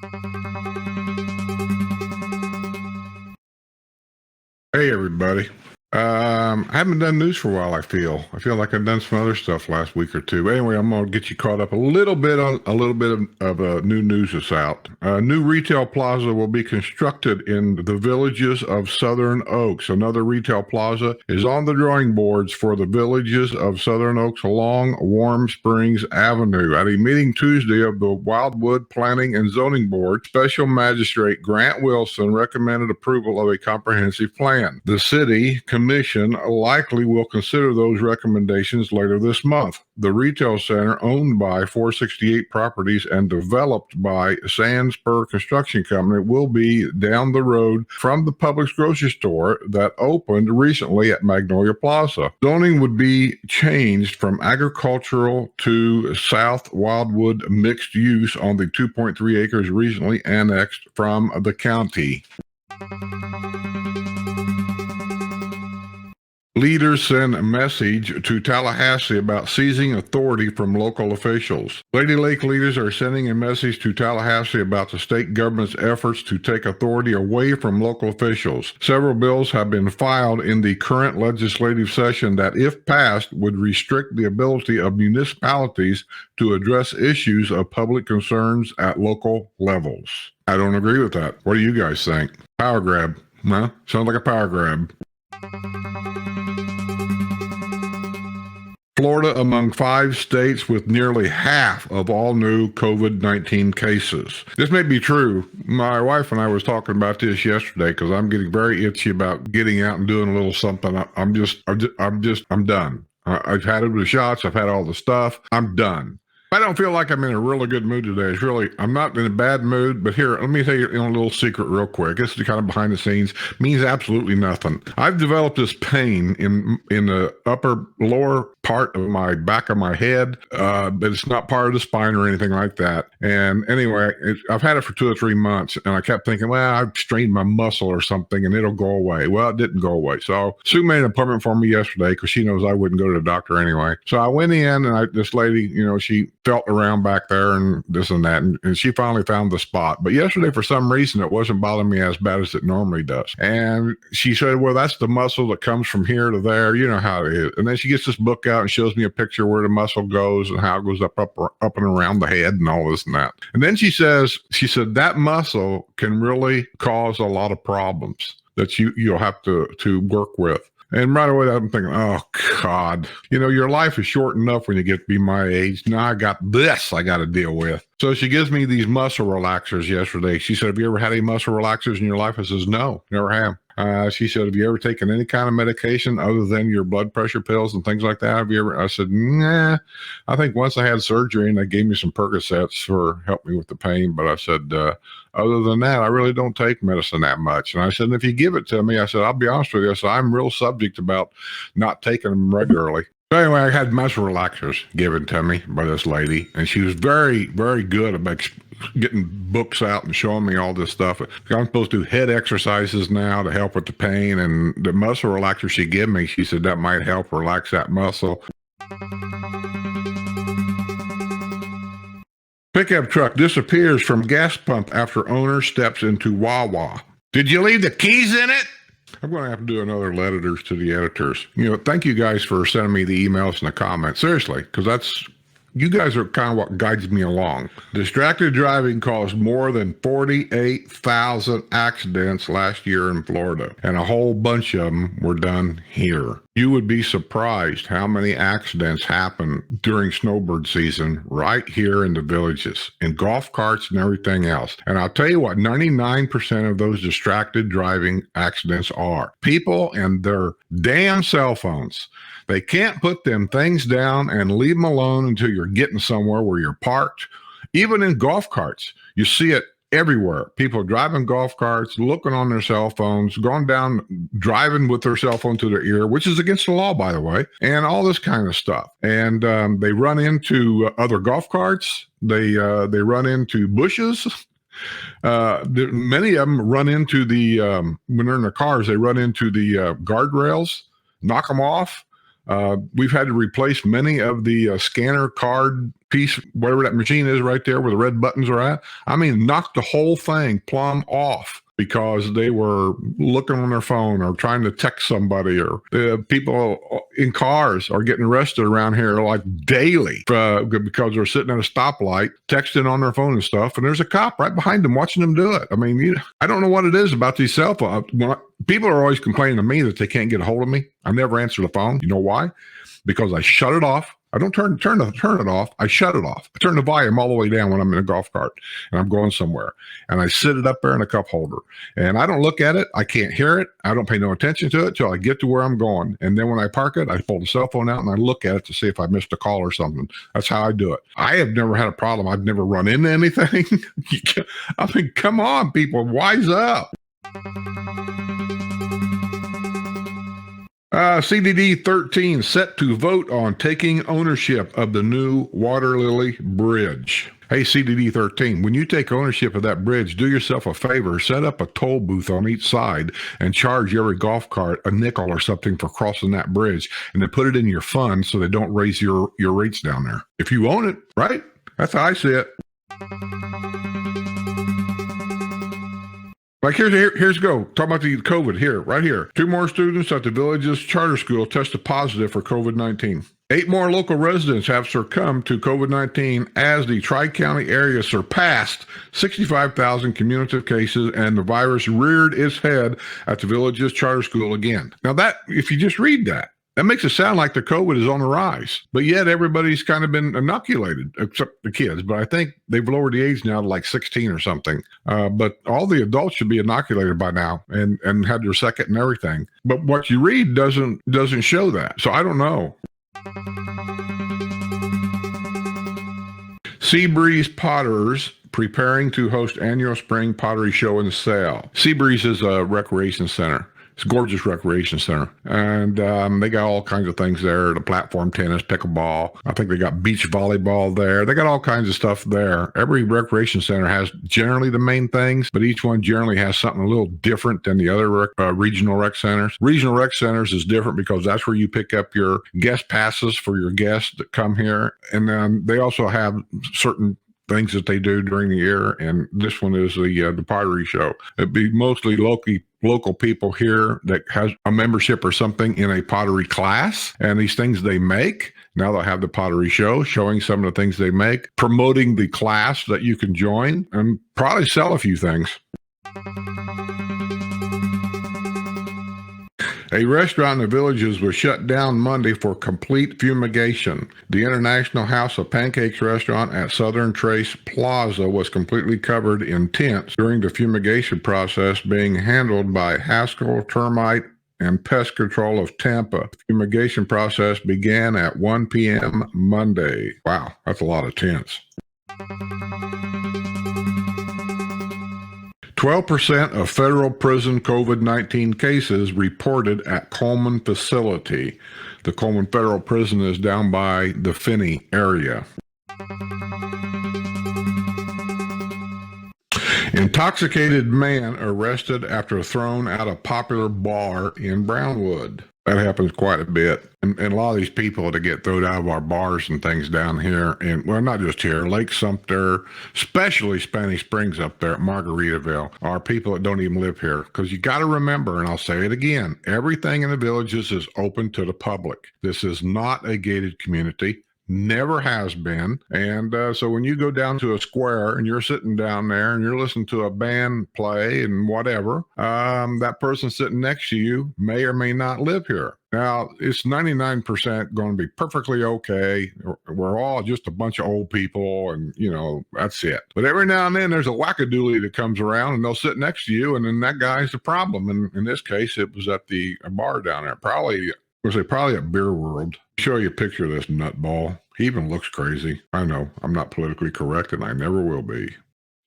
Hey everybody. I haven't done news for a while. I feel like I've done some other stuff last week or two. But anyway, I'm gonna get you caught up a little bit on a little bit of new news that's out. A new retail plaza will be constructed in the Villages of Southern Oaks. Another retail plaza is on the drawing boards for the Villages of Southern Oaks along Warm Springs Avenue. At a meeting Tuesday of the Wildwood Planning and Zoning Board, Special Magistrate Grant Wilson recommended approval of a comprehensive plan. The city commission likely will consider those recommendations later this month. The retail center, owned by 468 Properties and developed by Sands Spur Construction Company, will be down the road from the Publix grocery store that opened recently at Magnolia Plaza. Zoning would be changed from agricultural to South Wildwood mixed use on the 2.3 acres recently annexed from the county. Leaders send a message to Tallahassee about seizing authority from local officials. Lady Lake leaders are sending a message to Tallahassee about the state government's efforts to take authority away from local officials. Several bills have been filed in the current legislative session that, if passed, would restrict the ability of municipalities to address issues of public concerns at local levels. I don't agree with that. What do you guys think? Power grab. Huh? Sounds like a power grab. Florida among 5 states with nearly half of all new COVID-19 cases. This may be true. My wife and I was talking about this yesterday because I'm getting very itchy about getting out and doing a little something. I'm done. I've had the shots. I've had all the stuff. I'm done. I don't feel like I'm in a really good mood today. I'm not in a bad mood, but here, let me tell you a little secret real quick. This is kind of behind the scenes, means absolutely nothing. I've developed this pain in the lower part of my back of my head, but it's not part of the spine or anything like that. And anyway, I've had it for 2 or 3 months, and I kept thinking, well, I've strained my muscle or something, and it'll go away. Well, it didn't go away. So Sue made an appointment for me yesterday because she knows I wouldn't go to the doctor anyway. So I went in, and this lady, she felt around back there and this and that, and she finally found the spot. But yesterday, for some reason, it wasn't bothering me as bad as it normally does. And she said, well, that's the muscle that comes from here to there. You know how it is. And then she gets this book out and shows me a picture where the muscle goes and how it goes up and around the head and all this and that. And then she said that muscle can really cause a lot of problems that you'll have to work with. And right away, I'm thinking, oh, God, your life is short enough when you get to be my age. Now I got this I got to deal with. So she gives me these muscle relaxers yesterday. She said, have you ever had any muscle relaxers in your life? I says, no, never have. She said, have you ever taken any kind of medication other than your blood pressure pills and things like that? Have you ever? I said, nah. I think once I had surgery and they gave me some Percocets for help me with the pain. But I said, other than that, I really don't take medicine that much. And I said, if you give it to me, I said, I'll be honest with you. I said, I'm real subject about not taking them regularly. So anyway, I had muscle relaxers given to me by this lady, and she was very, very good about getting books out and showing me all this stuff. I'm supposed to do head exercises now to help with the pain, and the muscle relaxer she gave me, she said that might help relax that muscle. Pickup truck disappears from gas pump after owner steps into Wawa. Did you leave the keys in it? I'm going to have to do another letters to the editors. Thank you guys for sending me the emails and the comments. Seriously, because you guys are kind of what guides me along. Distracted driving caused more than 48,000 accidents last year in Florida, and a whole bunch of them were done here. You would be surprised how many accidents happen during snowbird season right here in the villages, in golf carts and everything else. And I'll tell you what, 99% of those distracted driving accidents are people and their damn cell phones. They can't put them things down and leave them alone until you're getting somewhere where you're parked. Even in golf carts, you see it everywhere. People driving golf carts, looking on their cell phones, going down, driving with their cell phone to their ear, which is against the law, by the way, and all this kind of stuff. And they run into other golf carts. They run into bushes. Many of them run into when they're in their cars, they run into the guardrails, knock them off. We've had to replace many of the scanner card piece, whatever that machine is right there where the red buttons are at. I mean, knocked the whole thing plumb off because they were looking on their phone or trying to text somebody, or people in cars are getting arrested around here like daily because they're sitting at a stoplight texting on their phone and stuff, and there's a cop right behind them watching them do it. I mean, I don't know what it is about these cell phones. People are always complaining to me that they can't get a hold of me. I never answer the phone. You know why? Because I shut it off. I don't turn it off. I shut it off. I turn the volume all the way down when I'm in a golf cart and I'm going somewhere. And I sit it up there in a cup holder. And I don't look at it. I can't hear it. I don't pay no attention to it till I get to where I'm going. And then when I park it, I pull the cell phone out and I look at it to see if I missed a call or something. That's how I do it. I have never had a problem. I've never run into anything. I mean, come on, people, wise up. CDD 13 set to vote on taking ownership of the new Water Lily Bridge. Hey, CDD 13, when you take ownership of that bridge, do yourself a favor, set up a toll booth on each side and charge every golf cart a nickel or something for crossing that bridge, and then put it in your fund so they don't raise your rates down there. If you own it, right? That's how I see it. Like here's go. Talk about the COVID here, right here. 2 more students at the village's charter school tested positive for COVID-19. 8 more local residents have succumbed to COVID-19 as the Tri-County area surpassed 65,000 cumulative cases and the virus reared its head at the village's charter school again. Now that, if you just read that makes it sound like the COVID is on the rise, but yet everybody's kind of been inoculated, except the kids. But I think they've lowered the age now to like 16 or something. But all the adults should be inoculated by now and had their second and everything. But what you read doesn't show that. So I don't know. Seabreeze Potters preparing to host annual spring pottery show and sale. Seabreeze is a recreation center. It's a gorgeous recreation center. And they got all kinds of things there. The platform tennis, pickleball. I think they got beach volleyball there. They got all kinds of stuff there. Every recreation center has generally the main things, but each one generally has something a little different than the other regional rec centers. Regional rec centers is different because that's where you pick up your guest passes for your guests that come here. And then they also have certain things that they do during the year. And this one is the pottery show. It'd be mostly local people here that has a membership or something in a pottery class, and these things they make. Now they'll have the pottery show showing some of the things they make, promoting the class that you can join, and probably sell a few things. A restaurant in the Villages was shut down Monday for complete fumigation. The International House of Pancakes restaurant at Southern Trace Plaza was completely covered in tents during the fumigation process being handled by Haskell Termite and Pest Control of Tampa. The fumigation process began at 1 p.m. Monday. Wow, that's a lot of tents. 12% of federal prison COVID-19 cases reported at Coleman facility. The Coleman Federal Prison is down by the Finney area. Intoxicated man arrested after thrown out of popular bar in Brownwood. That happens quite a bit. And a lot of these people that get thrown out of our bars and things down here, and well, not just here, Lake Sumter, especially Spanish Springs up there at Margaritaville, are people that don't even live here. Because you got to remember, and I'll say it again, everything in the Villages is open to the public. This is not a gated community. Never has been. And so when you go down to a square and you're sitting down there and you're listening to a band play and whatever, that person sitting next to you may or may not live here. Now, it's 99% going to be perfectly okay. We're all just a bunch of old people and, that's it. But every now and then there's a wackadoodle that comes around and they'll sit next to you, and then that guy's the problem. And in this case, it was at the bar down there. Probably at Beer World. Show you a picture of this nutball. He even looks crazy. I know, I'm not politically correct, and I never will be.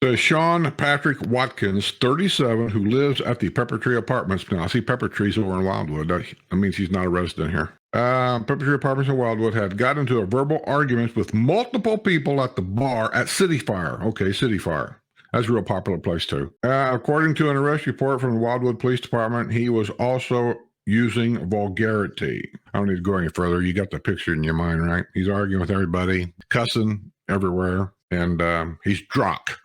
So Sean Patrick Watkins, 37, who lives at the Pepper Tree Apartments. Now, I see Pepper Tree's over in Wildwood. That means he's not a resident here. Pepper Tree Apartments in Wildwood had got into a verbal argument with multiple people at the bar at City Fire. Okay, City Fire. That's a real popular place, too. According to an arrest report from the Wildwood Police Department, he was also using vulgarity. I don't need to go any further. You got the picture in your mind, right? He's arguing with everybody, cussing everywhere, and he's drunk.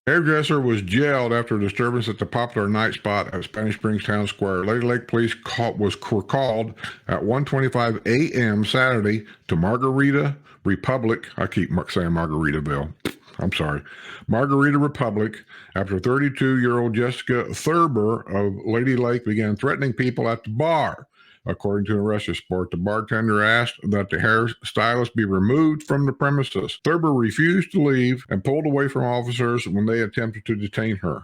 Hairdresser was jailed after a disturbance at the popular night spot at Spanish Springs Town Square. Lady Lake police were called at 1:25 a.m. Saturday to Margarita Republic. I keep saying Margaritaville. I'm sorry. Margarita Republic, after 32-year-old Jessica Thurber of Lady Lake began threatening people at the bar. According to an arrest report, the bartender asked that the hairstylist be removed from the premises. Thurber refused to leave and pulled away from officers when they attempted to detain her.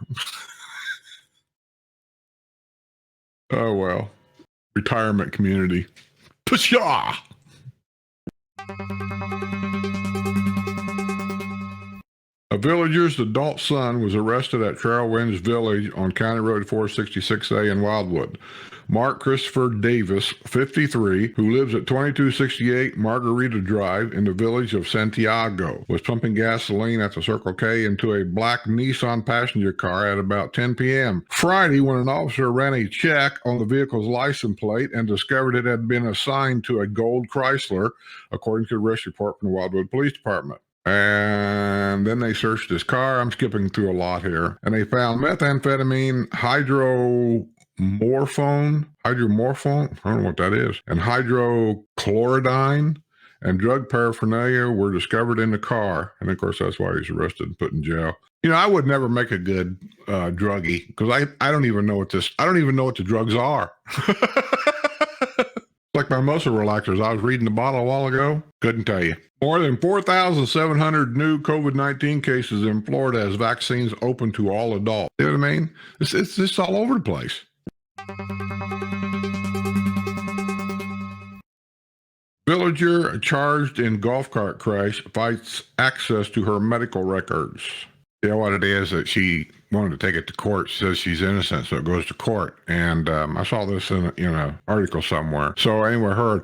Oh, well. Retirement community. Pshaw! A villager's adult son was arrested at Trailwinds Village on County Road 466A in Wildwood. Mark Christopher Davis, 53, who lives at 2268 Margarita Drive in the village of Santiago, was pumping gasoline at the Circle K into a black Nissan passenger car at about 10 p.m. Friday, when an officer ran a check on the vehicle's license plate and discovered it had been assigned to a gold Chrysler, according to a arrest report from the Wildwood Police Department. And then they searched his car. I'm skipping through a lot here. And they found methamphetamine, hydromorphone, I don't know what that is, and hydrochlorodyne and drug paraphernalia were discovered in the car. And of course, that's why he's arrested and put in jail. You know, I would never make a good druggie because I don't even know what the drugs are. Like my muscle relaxers. I was reading the bottle a while ago. Couldn't tell you. More than 4,700 new COVID-19 cases in Florida as vaccines open to all adults. You know what I mean? It's all over the place. Villager charged in golf cart crash fights access to her medical records. You know what it is that she wanted to take it to court. She says she's innocent, so it goes to court. And I saw this in an article somewhere. So anyway, her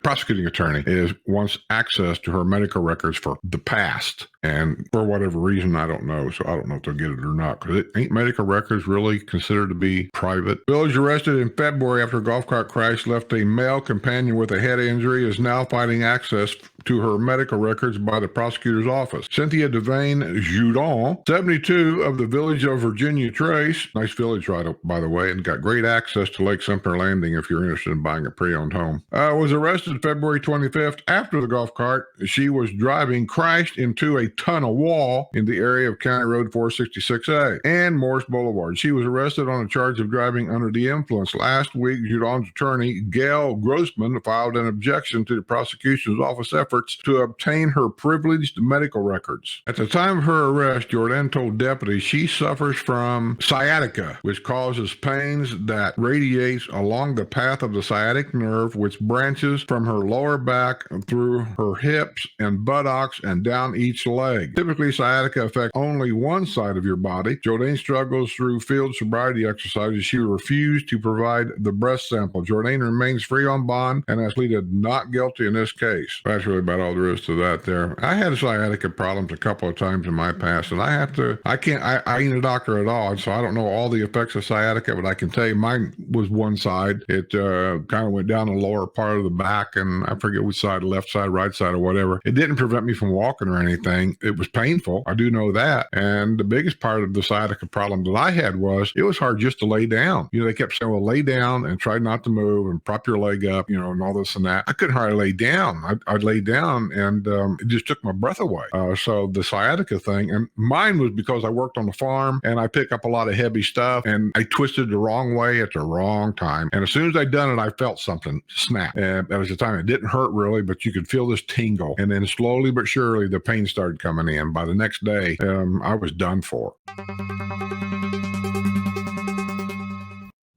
prosecuting attorney wants access to her medical records for the past. And for whatever reason, I don't know. So I don't know if they'll get it or not. Because ain't medical records really considered to be private. Village arrested in February after a golf cart crash left a male companion with a head injury is now fighting access to her medical records by the prosecutor's office. Cynthia Devane Judon, 72, of the village of Virginia Trace, nice village right up, by the way, and got great access to Lake Sumter Landing if you're interested in buying a pre-owned home, was arrested February 25th after the golf cart she was driving crashed into a tunnel wall in the area of County Road 466A and Morris Boulevard. She was arrested on a charge of driving under the influence. Last week, Judon's attorney, Gail Grossman, filed an objection to the prosecution's office efforts to obtain her privileged medical records. At the time of her arrest, Jordan told deputies she suffers from sciatica, which causes pains that radiates along the path of the sciatic nerve, which branches from her lower back through her hips and buttocks and down each leg. Typically, sciatica affects only one side of your body. Jordan struggles through field sobriety exercises. She refused to provide the breath sample. Jordan remains free on bond and has pleaded not guilty in this case. That's really about all there is to that there. I had sciatica problems a couple of times in my past, and I ain't a doctor at all, so I don't know all the effects of sciatica, but I can tell you mine was one side. It kind of went down the lower part of the back, and I forget which side, left side, right side, or whatever. It didn't prevent me from walking or anything. It was painful. I do know that. And the biggest part of the sciatica problem that I had was it was hard just to lay down. You know, they kept saying, well, lay down and try not to move and prop your leg up, you know, and all this and that. I couldn't hardly lay down. I'd lay down and it just took my breath away. So the sciatica thing, and mine was because I worked on the farm and I pick up a lot of heavy stuff and I twisted the wrong way at the wrong time. And as soon as I'd done it, I felt something snap. And that was the time it didn't hurt really, but you could feel this tingle. And then slowly but surely the pain started coming in. By the next day, I was done for.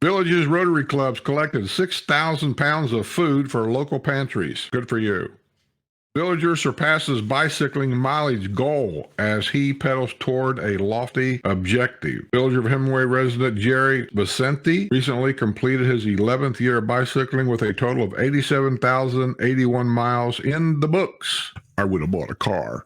Villages Rotary Clubs collected 6,000 pounds of food for local pantries. Good for you. Villager surpasses bicycling mileage goal as he pedals toward a lofty objective. Villager of Hemingway resident Jerry Vicente recently completed his 11th year of bicycling with a total of 87,081 miles in the books. I would have bought a car.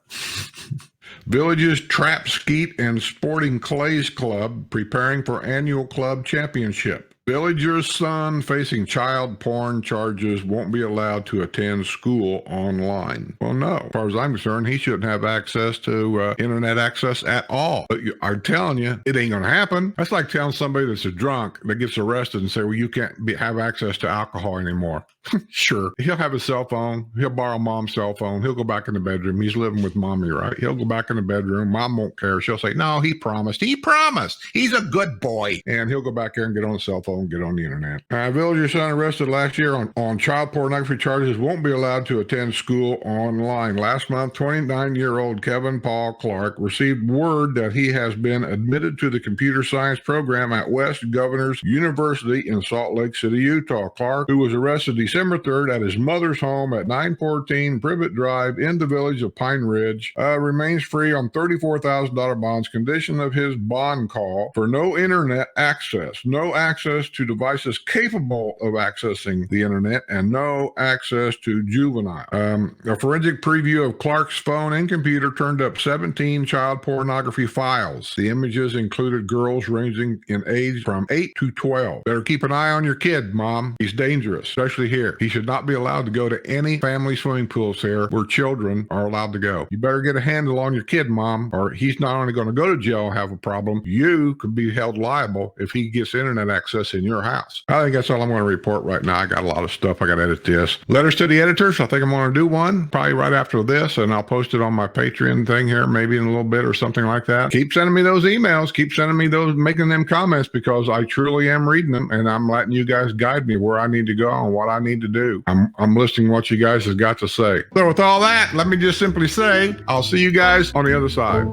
Villages Trap Skeet and Sporting Clays Club preparing for annual club championship. Villager's son facing child porn charges won't be allowed to attend school online. Well, no. As far as I'm concerned, he shouldn't have access to internet access at all. But I'm telling you, it ain't going to happen. That's like telling somebody that's a drunk that gets arrested and say, well, you can't have access to alcohol anymore. Sure. He'll have a cell phone. He'll borrow mom's cell phone. He'll go back in the bedroom. He's living with mommy, right? He'll go back in the bedroom. Mom won't care. She'll say, no, he promised. He promised. He's a good boy. And he'll go back there and get on the cell phone and get on the internet. Villager's son arrested last year on child pornography charges won't be allowed to attend school online. Last month, 29-year-old Kevin Paul Clark received word that he has been admitted to the computer science program at West Governors University in Salt Lake City, Utah. Clark, who was arrested December 3rd at his mother's home at 914 Privet Drive in the village of Pine Ridge, remains free on $34,000 bonds, condition of his bond call for no internet access, no access to devices capable of accessing the internet, and no access to juvenile. A forensic preview of Clark's phone and computer turned up 17 child pornography files. The images included girls ranging in age from 8 to 12. Better keep an eye on your kid, Mom. He's dangerous, especially here. He should not be allowed to go to any family swimming pools here where children are allowed to go. You better get a handle on your kid, Mom, or he's not only going to go to jail and have a problem, you could be held liable if he gets internet access in your house. I think that's all I'm going to report right now. I got a lot of stuff. I got to edit this. Letters to the editors. I think I'm going to do one probably right after this, and I'll post it on my Patreon thing here maybe in a little bit or something like that. Keep sending me those emails. Keep sending me those, making them comments, because I truly am reading them, and I'm letting you guys guide me where I need to go and what I need to do. I'm listening to what you guys have got to say. So with all that, let me just simply say, I'll see you guys on the other side.